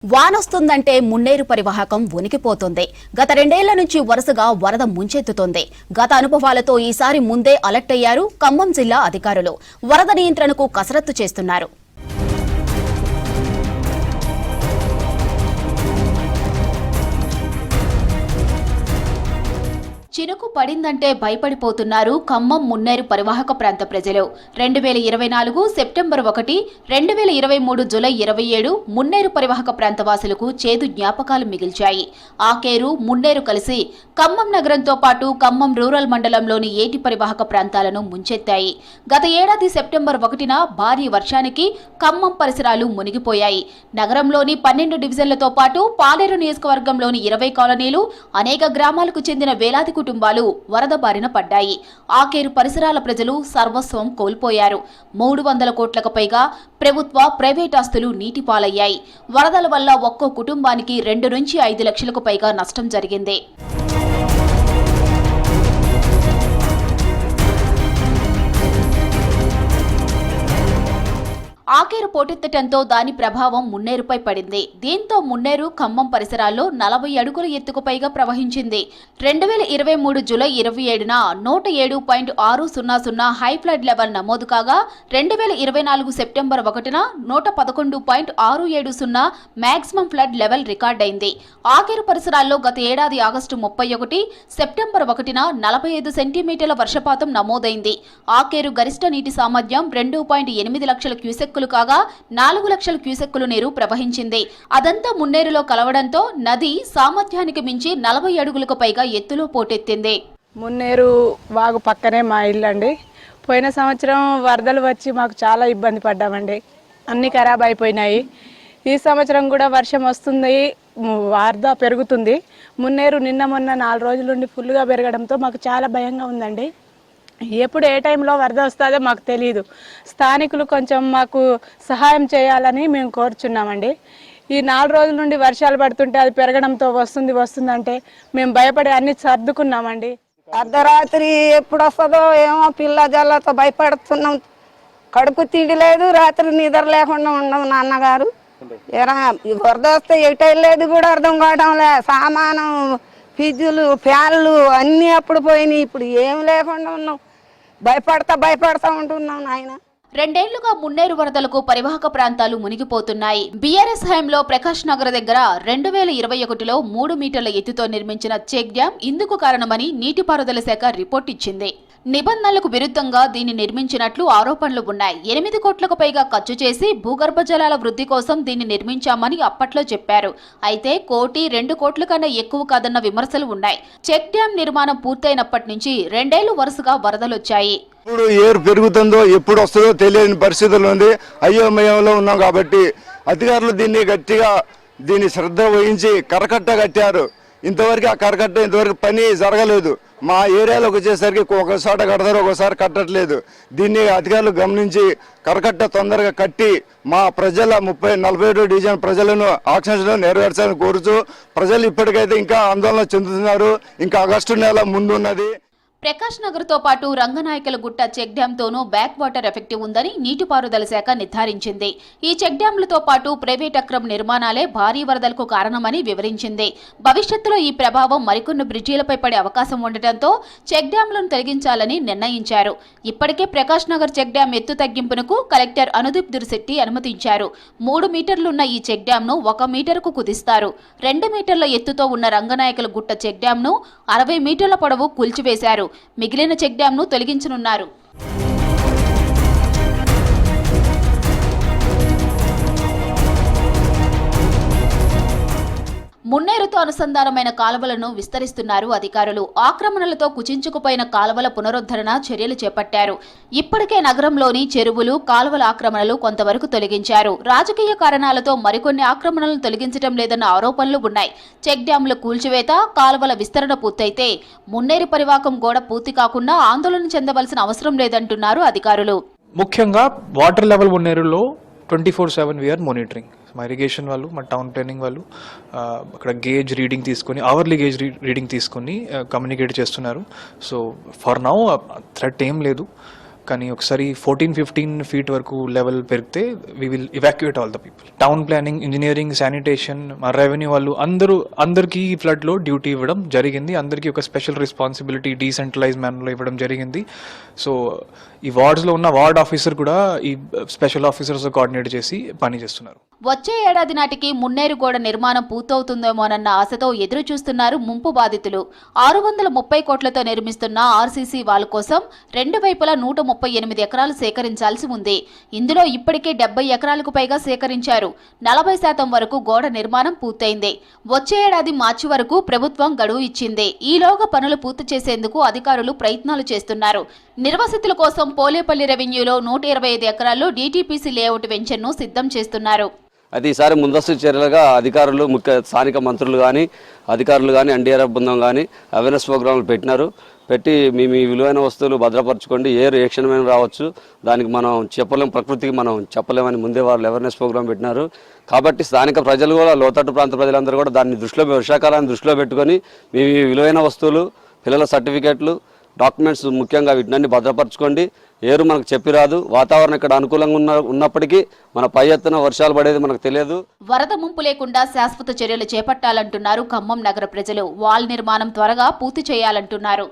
వానొస్తుందంటే మున్నేరు పరివాహకం ఉనికిపోతుంది. గత 2 ఏళ్ల నుంచి వరుసగా వరద ముంచెత్తుతోంది. గత అనుభవాలతో ఈసారి ముందే అలర్ట్ అయ్యారు ఖమ్మం జిల్లా అధికారులు. వరద నియంత్రణకు కసరత్తు చేస్తున్నారు. చినుకు పడిందంటే భయపడిపోతున్నారు ఖమ్మం మున్నేరు పరివాహక ప్రాంత ప్రజలు. 2024 సెప్టెంబర్ 1, 2023 జూలై 27 మున్నేరు పరివాహక ప్రాంత వాసులకు చేదు జ్ఞాపకాలు మిగిల్చాయి. ఆకేరు, మున్నేరు కలిసి ఖమ్మం నగరంతో పాటు ఖమ్మం రూరల్ మండలంలోని ఏటి పరివాహక ప్రాంతాలను ముంచెత్తాయి. గత ఏడాది సెప్టెంబర్ 1న భారీ వర్షానికి ఖమ్మం పరిసరాలు మునిగిపోయాయి. నగరంలోని 12 డివిజన్లతో పాటు పాలేరు నియోజకవర్గంలోని 20 కాలనీలు, అనేక గ్రామాలకు చెందిన వేలాది కుటుంబాలు వరద బారిన పడ్డాయి. ఆకేరు పరిసరాల ప్రజలు సర్వస్వం కోల్పోయారు. 300 కోట్లకు పైగా ప్రభుత్వ, ప్రైవేట్ ఆస్తులు నీటిపాలయ్యాయి. వరదల వల్ల ఒక్కో కుటుంబానికి 2 నుంచి 5 లక్షలకు పైగా నష్టం జరిగింది. ఆకేరు పోటెత్తటంతో దాని ప్రభావం మున్నేరుపై పడింది. దీంతో మున్నేరు ఖమ్మం పరిసరాల్లో 40 అడుగుల ఎత్తుకు పైగా ప్రవహించింది. 2023 జూలై 27న 107.600 హై ఫ్లడ్ లెవెల్ నమోదు కాగా 2024 సెప్టెంబర్ 1న 111.670 మాక్సిమం ఫ్లడ్ లెవెల్ రికార్డైంది. ఆకేరు పరిసరాల్లో గత ఏడాది ఆగస్టు 31, సెప్టెంబర్ 1న 45 సెంటీమీటర్ల వర్షపాతం నమోదైంది. ఆకేరు గరిష్ట నీటి సామర్థ్యం 2.8 లక్షల క్యూసెక్కులు కాగా 4 లక్షల క్యూసెక్కులు నీరు ప్రవహించింది. అదంతా మున్నేరులో కలవడంతో నది సామర్థ్యానికి మించి 40 అడుగులకు పైగా ఎత్తులో పోటెత్తింది. మున్నేరు వాగు పక్కనే మా ఇల్లు అండి. పోయిన సంవత్సరం వరదలు వచ్చి మాకు చాలా ఇబ్బంది పడ్డామండి. అన్నీ ఖరాబ్ అయిపోయినాయి. ఈ సంవత్సరం కూడా వర్షం వస్తుంది, వరద పెరుగుతుంది. మున్నేరు నిన్న మొన్న 4 రోజుల నుండి ఫుల్గా పెరగడంతో మాకు చాలా భయంగా ఉందండి. ఎప్పుడు ఏ టైంలో వరద వస్తుందో మాకు తెలియదు. స్థానికులు కొంచెం మాకు సహాయం చేయాలని మేము కోరుచున్నామండి. ఈ 4 రోజుల నుండి వర్షాలు పడుతుంటే అది పెరగడంతో వస్తుందంటే మేము భయపడి అన్ని సర్దుకున్నామండి. అర్ధరాత్రి ఎప్పుడు వస్తుందో ఏమో పిల్ల జల్లతో భయపడుతున్నాం. కడుపు తిండి లేదు, రాత్రి నిద్ర లేకుండా ఉన్నాం. నాన్నగారు వరద వస్తే ఎటెళ్ళేది కూడా అర్థం కావడంలే. సామానం, ఫ్రిడ్జులు, ఫ్యాన్లు అన్నీ అప్పుడు పోయినాయి. ఇప్పుడు ఏం లేకుండా ఉన్నాం. భయపడతా ఉంటున్నాం నాయన. 2 ఏళ్లుగా మున్నేరు వరదలకు పరివాహక ప్రాంతాలు మునిగిపోతున్నాయి. బీఆర్ఎస్ హయాంలో ప్రకాష్ నగర్ దగ్గర 2021లో 3 మీటర్ల ఎత్తుతో నిర్మించిన చెక్ డ్యాం ఇందుకు కారణమని నీటిపారుదల శాఖ రిపోర్ట్ ఇచ్చింది. నిబంధనలకు విరుద్ధంగా దీన్ని నిర్మించినట్లు ఆరోపణలు ఉన్నాయి. 8 కోట్లకు పైగా ఖర్చు చేసి భూగర్భ జలాల వృద్ధి కోసం దీన్ని నిర్మించామని అప్పట్లో చెప్పారు. అయితే 1 కోటి 2 కోట్ల కన్నా ఎక్కువ కాదన్న విమర్శలు ఉన్నాయి. చెక్ డ్యాం నిర్మాణం పూర్తయినప్పటి నుంచి 2 ఏళ్లు వరుసగా వరదలొచ్చాయి. ఇప్పుడు ఏరు పెరుగుతుందో ఎప్పుడు వస్తుందో తెలియని పరిస్థితుల్లో ఉంది. అయోమయంలో ఉన్నాం కాబట్టి అధికారులు దీన్ని శ్రద్ధ వహించి కరకట్ట కట్టారు. ఇంతవరకు ఆ కరకట్ట ఇంతవరకు పని జరగలేదు. మా ఏరియాలోకి వచ్చేసరికి ఒకసారి కడతారు, ఒకసారి కట్టట్లేదు. దీన్ని అధికారులు గమనించి కరకట్ట తొందరగా కట్టి మా ప్రజల 47 డివిజన్ ప్రజలను ఆకాంక్షలు నెరవేర్చాలని కోరుతూ ప్రజలు ఇప్పటికైతే ఇంకా ఆందోళన చెందుతున్నారు. ఇంకా ఆగస్టు నెల ముందున్నది. ప్రకాష్ నగర్ తో పాటు రంగనాయకుల గుట్ట చెక్ డ్యాం తోనూ బ్యాక్ వాటర్ ఎఫెక్ట్ ఉందని నీటిపారుదల శాఖ నిర్ధారించింది. ఈ చెక్ డ్యాంలతో పాటు ప్రైవేట్ అక్రమ నిర్మాణాలే భారీ వరదలకు కారణమని వివరించింది. భవిష్యత్తులో ఈ ప్రభావం మరికొన్ని బ్రిడ్జీలపై పడే అవకాశం ఉండటంతో చెక్ డ్యాంలను తొలగించాలని నిర్ణయించారు. ఇప్పటికే ప్రకాష్ నగర్ చెక్ డ్యాం ఎత్తు తగ్గింపునకు కలెక్టర్ అనుదీప్ దురిశెట్టి అనుమతించారు. 3 మీటర్లున్న ఈ చెక్ డ్యాంను 1 మీటరుకు కుదిస్తారు. 2 మీటర్ల ఎత్తుతో ఉన్న రంగనాయకుల గుట్ట చెక్ డ్యాంను 60 మీటర్ల పొడవు కూల్చివేశారు. మిగిలిన చెక్ డ్యాంను తొలగించనున్నారు. మున్నేరుతో అనుసంధానమైన కాలువలను విస్తరిస్తున్నారు అధికారులు. ఆక్రమణలతో కుచించుకుపోయిన కాలువల పునరుద్ధరణ చర్యలు చేపట్టారు. ఇప్పటికే నగరంలోని చెరువులు, కాలువల ఆక్రమణలు కొంతవరకు తొలగించారు. రాజకీయ కారణాలతో మరికొన్ని ఆక్రమణలను తొలగించడం లేదన్న ఆరోపణలు ఉన్నాయి. చెక్ డ్యాంల కూల్చివేత, కాలువల విస్తరణ పూర్తయితే మున్నేరు పరివాహకం గోడ పూర్తి కాకుండా ఆందోళన చెందవలసిన అవసరం లేదంటున్నారు అధికారులు. ముఖ్యంగా వాటర్ లెవెల్ మున్నేరులో 24/7 వీఆర్ మానిటరింగ్. మా ఇరిగేషన్ వాళ్ళు, మా టౌన్ ప్లానింగ్ వాళ్ళు అక్కడ గేజ్ రీడింగ్ తీసుకొని, అవర్లీ గేజ్ రీడింగ్ తీసుకొని కమ్యూనికేట్ చేస్తున్నారు. సో ఫర్ నౌ థ్రెట్ ఏం లేదు. కానీ ఒకసారి 14-15 ఫీట్ వరకు లెవెల్ పెరిగితే we will evacuate all the people. Town planning, engineering, sanitation, మా రెవెన్యూ వాళ్ళు అందరికీ ఈ ఫ్లడ్లో డ్యూటీ ఇవ్వడం జరిగింది. అందరికీ ఒక స్పెషల్ రెస్పాన్సిబిలిటీ డీసెంట్రలైజ్ మ్యానర్లో ఇవ్వడం జరిగింది. సో ఈ వార్డ్స్లో ఉన్న వార్డ్ ఆఫీసర్ కూడా ఈ స్పెషల్ ఆఫీసర్స్ కోఆర్డినేట్ చేసి పని చేస్తున్నారు. వచ్చే ఏడాది నాటికి మున్నేరు గోడ నిర్మాణం పూర్తవుతుందేమోనన్న ఆశతో ఎదురు చూస్తున్నారు ముంపు బాధితులు. 630 కోట్లతో నిర్మిస్తున్న ఆర్సీసీ వాల్ కోసం రెండు వైపులా 138 ఎకరాలు సేకరించాల్సి ఉంది. ఇందులో ఇప్పటికే 70 ఎకరాలకు పైగా సేకరించారు. 40% వరకు గోడ నిర్మాణం పూర్తయింది. వచ్చే ఏడాది మార్చి వరకు ప్రభుత్వం గడువు ఇచ్చింది. ఈలోగా పనులు పూర్తి చేసేందుకు అధికారులు ప్రయత్నాలు చేస్తున్నారు. నిర్వాసితుల కోసం పోలేపల్లి రెవెన్యూలో 125 ఎకరాల్లో డీటీపీసీ లేఅవుట్ వెంచర్ను సిద్ధం చేస్తున్నారు. అయితే ఈసారి ముందస్తు చర్యలుగా అధికారులు, ముఖ్య స్థానిక మంత్రులు కానీ అధికారులు కానీ ఎన్డీఆర్ఎఫ్ బృందం కానీ అవేర్నెస్ ప్రోగ్రాంలు పెట్టి మీ విలువైన వస్తువులు భద్రపరచుకోండి, ఏ రియాక్షన్మైన రావచ్చు, దానికి మనం చెప్పలేం, ప్రకృతికి మనం చెప్పలేమని ముందే వాళ్ళు అవేర్నెస్ ప్రోగ్రాం పెట్టినారు. కాబట్టి స్థానిక ప్రజలు కూడా, లోతట్టు ప్రాంత ప్రజలందరూ కూడా దాన్ని వర్షాకాలాన్ని దృష్టిలో పెట్టుకొని మీ విలువైన వస్తువులు, పిల్లల సర్టిఫికేట్లు, డాక్యుమెంట్స్ ముఖ్యంగా వీటిని భద్రపరచుకోండి. ఏరు మనకు చెప్పి రాదు. వాతావరణం ఇక్కడ అనుకూలంగా ఉన్నప్పటికీ మన పై ఎత్తున వర్షాలు పడేది మనకు తెలియదు. వరద ముంపు లేకుండా శాశ్వత చర్యలు చేపట్టాలంటున్నారు ఖమ్మం నగర ప్రజలు. వాల్ నిర్మాణం త్వరగా పూర్తి చేయాలంటున్నారు.